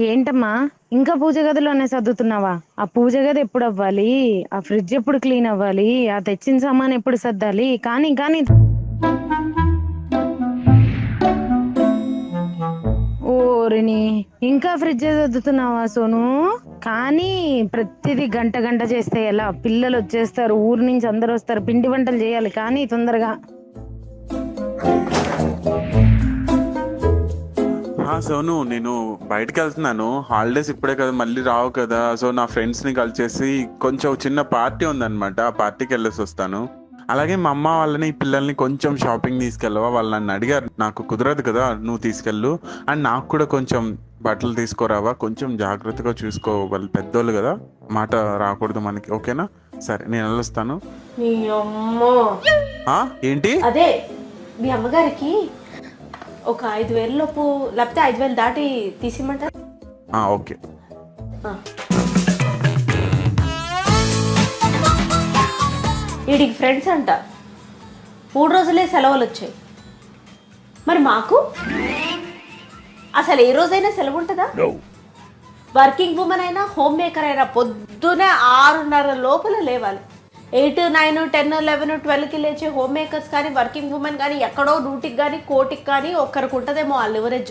ఏంటమ్మా, ఇంకా పూజ గదిలోనే సర్దుతున్నావా? ఆ పూజ గది ఎప్పుడు అవ్వాలి? ఆ ఫ్రిడ్జ్ ఎప్పుడు క్లీన్ అవ్వాలి? ఆ తెచ్చిన సామాన్ ఎప్పుడు సర్దాలి? కానీ కానీ ఓరిని, ఇంకా ఫ్రిడ్జ్ సర్దుతున్నావా సోను? కానీ ప్రతిదీ గంట గంట చేస్తే ఎలా? పిల్లలు వచ్చేస్తారు, ఊరు నుంచి అందరు వస్తారు, పిండి వంటలు చేయాలి కానీ తొందరగా. సోను, నేను బయటకు వెళ్తున్నాను. హాలిడేస్ ఇప్పుడే కదా, మళ్ళీ రావు కదా. సో నా ఫ్రెండ్స్ని కలిసేసి కొంచెం చిన్న పార్టీ ఉందన్నమాట, ఆ పార్టీకి వెళ్ళేసి వస్తాను. అలాగే మా అమ్మ వాళ్ళని పిల్లల్ని కొంచెం షాపింగ్ తీసుకెళ్ళవా? వాళ్ళు నన్ను అడిగారు, నాకు కుదరదు కదా, నువ్వు తీసుకెళ్ళు. అండ్ నాకు కూడా కొంచెం బట్టలు తీసుకోరావా? కొంచెం జాగ్రత్తగా చూసుకో, వాళ్ళు పెద్దోళ్ళు కదా, మాట రాకూడదు మనకి. ఓకేనా? సరే, నేను వెళ్ళొస్తాను. నీ అమ్మో, ఏంటి? అదే మీ అమ్మగారికి ఒక 5,000 లోపు, లేకపోతే 5,000 దాటి తీసిమంటారు. ఓకే. వీడికి ఫ్రెండ్స్ అంట, 3 రోజులే సెలవులు వచ్చాయి. మరి మాకు అసలు ఏ రోజైనా సెలవు ఉంటుందా? వర్కింగ్ ఉమెన్ అయినా హోమ్ మేకర్ అయినా పొద్దునే 6:30 లోపల లేవాలి. 8, 9, 10, 11, 12కి లేచే హోమ్ మేకర్స్ కానీ వర్కింగ్ ఉమెన్ కానీ ఎక్కడో 100కి కానీ 1,00,000కి కానీ ఒక్కరికి ఉంటుందేమో ఆ లివరేజ్.